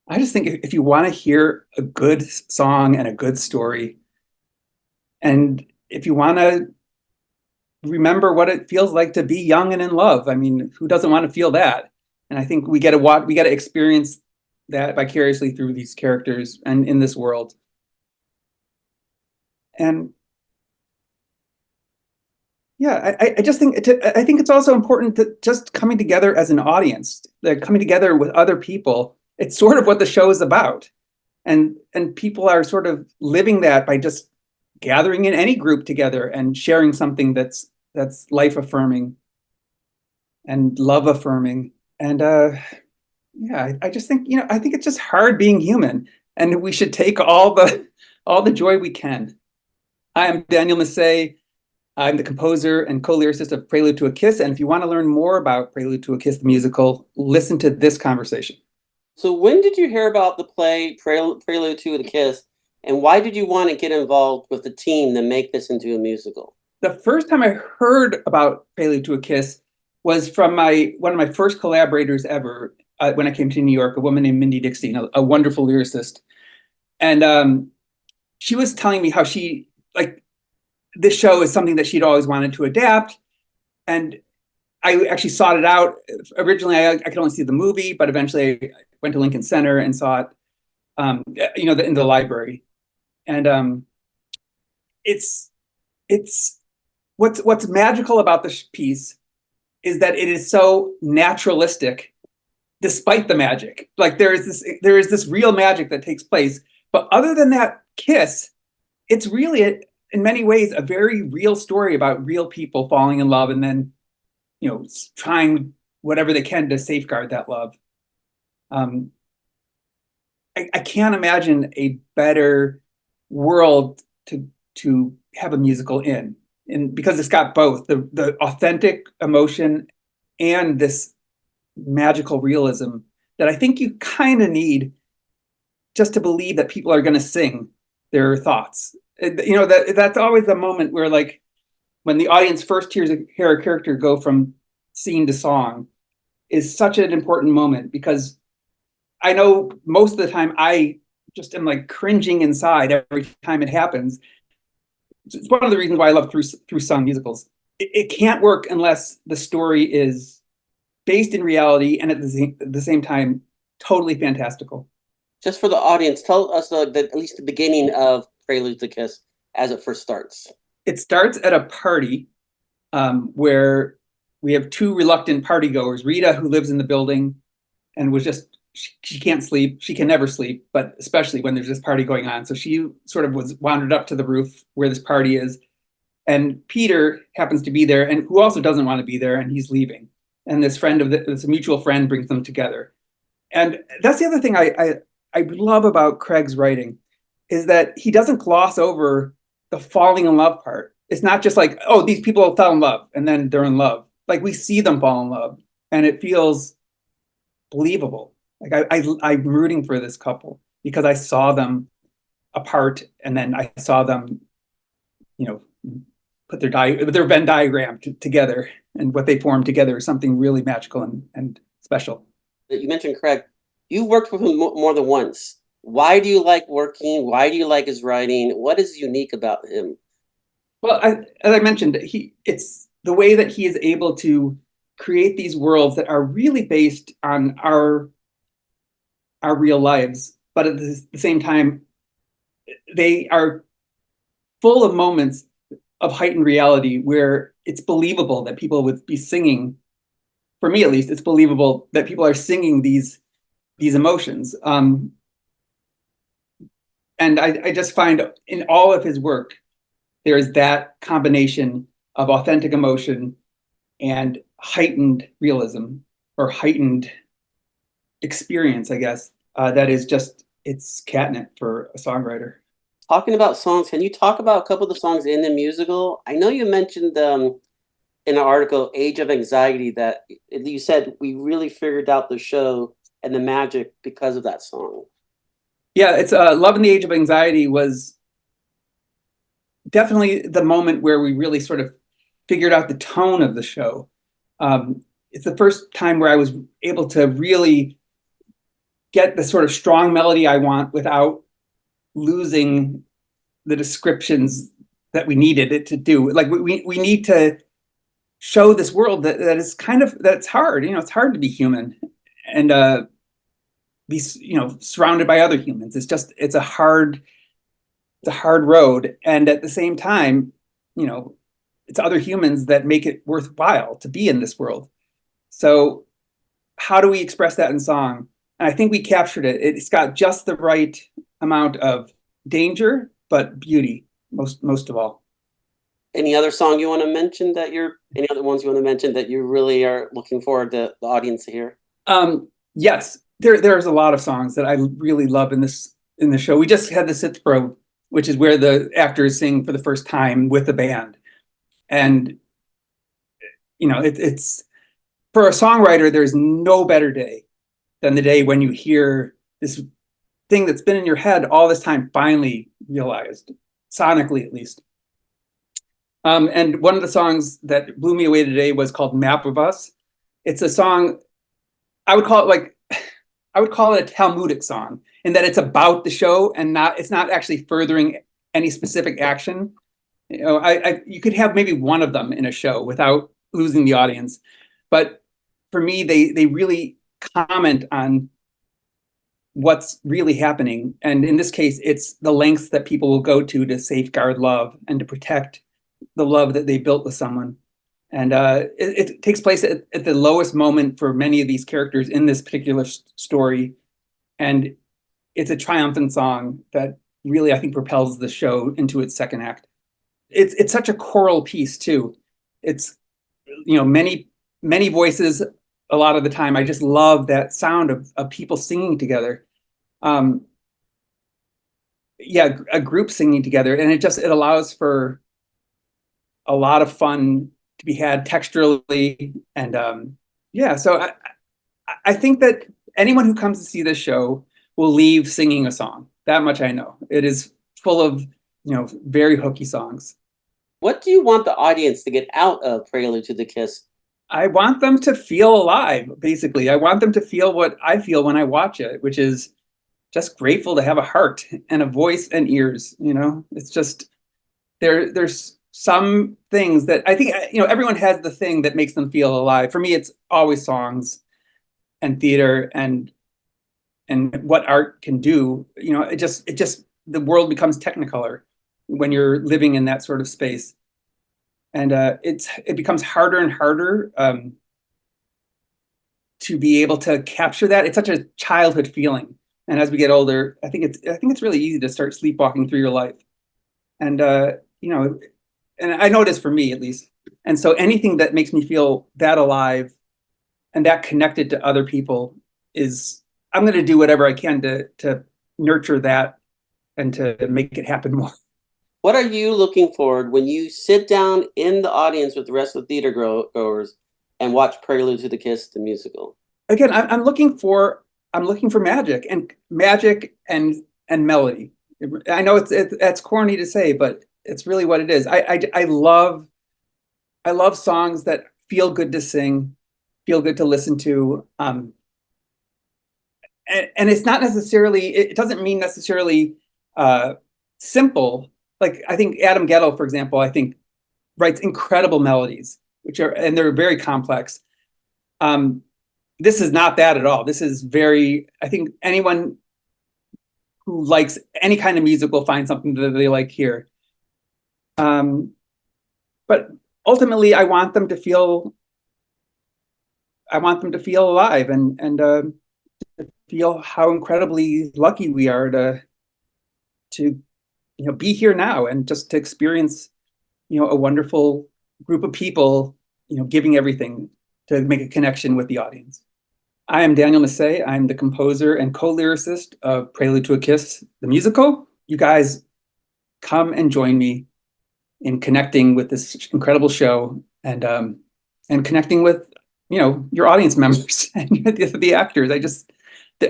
I just think if you want to hear a good song and a good story, and if you want to remember what it feels like to be young and in love, I mean, who doesn't want to feel that? And I think we get to experience that vicariously through these characters and in this world. And yeah, I just think I think it's also important that just coming together as an audience, like coming together with other people. It's sort of what the show is about, and people are sort of living that by just gathering in any group together and sharing something that's life affirming and love affirming. And yeah, I just think I think it's just hard being human, and we should take all the joy we can. I'm Daniel Messé. I'm the composer and co-lyricist of Prelude to a Kiss. And if you want to learn more about Prelude to a Kiss, the musical, listen to this conversation. So when did you hear about the play Prelude to the Kiss, and why did you want to get involved with the team to make this into a musical? The first time I heard about Prelude to a Kiss was from one of my first collaborators ever when I came to New York, a woman named Mindy Dixie, a wonderful lyricist. And she was telling me how she, like, this show is something that she'd always wanted to adapt. And I actually sought it out. Originally, I could only see the movie, but eventually I went to Lincoln Center and saw it, in the library. And it's it's what's magical about this piece is that it is so naturalistic, despite the magic. Like there is this real magic that takes place, but other than that kiss, it's really in many ways a very real story about real people falling in love and then trying whatever they can to safeguard that love. Um, I can't imagine a better world to have a musical in, and because it's got both the authentic emotion and this magical realism that I think you kind of need just to believe that people are going to sing their thoughts. That's always the moment where, like, when the audience first hear a character go from scene to song is such an important moment, because I know most of the time I just am like cringing inside every time it happens. It's one of the reasons why I love through song musicals. It can't work unless the story is based in reality and at the same time totally fantastical. Just for the audience, tell us at least the beginning of Prelude to Kiss as it first starts. It starts at a party where we have two reluctant party goers. Rita, who lives in the building and was just she can't sleep. She can never sleep, but especially when there's this party going on. So she sort of was wandered up to the roof where this party is. And Peter happens to be there, and who also doesn't want to be there, and he's leaving. And this mutual friend brings them together. And that's the other thing I love about Craig's writing, is that he doesn't gloss over the falling in love part. It's not just like, oh, these people fell in love and then they're in love. Like, we see them fall in love and it feels believable. Like I'm rooting for this couple because I saw them apart, and then I saw them, you know, put their Venn diagram together, and what they formed together is something really magical and special. You mentioned Craig. You've worked with him more than once. Why do you like working? Why do you like his writing? What is unique about him? Well, as I mentioned, it's the way that he is able to create these worlds that are really based on our real lives, but at the same time, they are full of moments of heightened reality where it's believable that people would be singing. For me, at least, it's believable that people are singing these emotions. And I just find in all of his work, there is that combination of authentic emotion and heightened realism, or heightened experience, I guess, that is just, it's catnip for a songwriter. Talking about songs, can you talk about a couple of the songs in the musical? I know you mentioned in an article, Age of Anxiety, that you said we really figured out the show and the magic because of that song. Yeah, it's Love in the Age of Anxiety was definitely the moment where we really sort of figured out the tone of the show. It's the first time where I was able to really get the sort of strong melody I want without losing the descriptions that we needed it to do. Like we need to show this world that is kind of, that's hard. It's hard to be human and be, surrounded by other humans. It's a hard road. And at the same time, it's other humans that make it worthwhile to be in this world. So how do we express that in song? And I think we captured it. It's got just the right amount of danger, but beauty most of all. Any other song you want to mention any other ones you want to mention that you really are looking forward to the audience to hear? Yes, there's a lot of songs that I really love in the show. We just had the Sitz-Probe, which is where the actors sing for the first time with the band. And, it's for a songwriter, there's no better day than the day when you hear this thing that's been in your head all this time finally realized, sonically at least. And one of the songs that blew me away today was called Map of Us. It's a song, I would call it a Talmudic song in that it's about the show and it's not actually furthering any specific action. You could have maybe one of them in a show without losing the audience. But for me, they really comment on what's really happening. And in this case, it's the lengths that people will go to safeguard love and to protect the love that they built with someone. And it takes place at the lowest moment for many of these characters in this particular story. And it's a triumphant song that really, I think, propels the show into its second act. It's such a choral piece too. It's, many voices a lot of the time. I just love that sound of people singing together. A group singing together. And it allows for a lot of fun to be had texturally. And so I think that anyone who comes to see this show will leave singing a song. That much I know. It is full of, very hooky songs. What do you want the audience to get out of Prelude to the Kiss? I want them to feel alive, basically. I want them to feel what I feel when I watch it, which is just grateful to have a heart and a voice and ears. It's just there's some things that I think, everyone has the thing that makes them feel alive. For me, it's always songs and theater and what art can do. It just the world becomes technicolor when you're living in that sort of space. And it becomes harder and harder to be able to capture that. It's such a childhood feeling. And as we get older, I think it's really easy to start sleepwalking through your life. And and I know it is for me at least. And so anything that makes me feel that alive and that connected to other people I'm going to do whatever I can to nurture that and to make it happen more. What are you looking forward when you sit down in the audience with the rest of the theater goers and watch Prelude to the Kiss, the musical? Again, I'm looking for magic and melody. I know it's corny to say, but it's really what it is. I love songs that feel good to sing, feel good to listen to. And it's not necessarily, it doesn't mean necessarily simple. Like I think Adam Gettle, for example, writes incredible melodies, and they're very complex. This is not that at all. This is I think anyone who likes any kind of music will find something that they like here. But ultimately, I want them to feel alive and feel how incredibly lucky we are to be here now and just to experience a wonderful group of people giving everything to make a connection with the audience. I am Daniel Messé. I'm the composer and co-lyricist of Prelude to a Kiss, the musical. You guys come and join me in connecting with this incredible show and connecting with your audience members and the actors.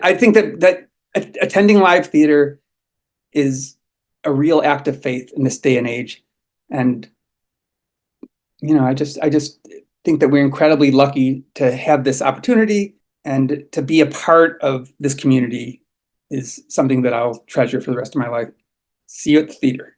I think that attending live theater is a real act of faith in this day and age. And I just think that we're incredibly lucky to have this opportunity And to be a part of this community is something that I'll treasure for the rest of my life. See you at the theater.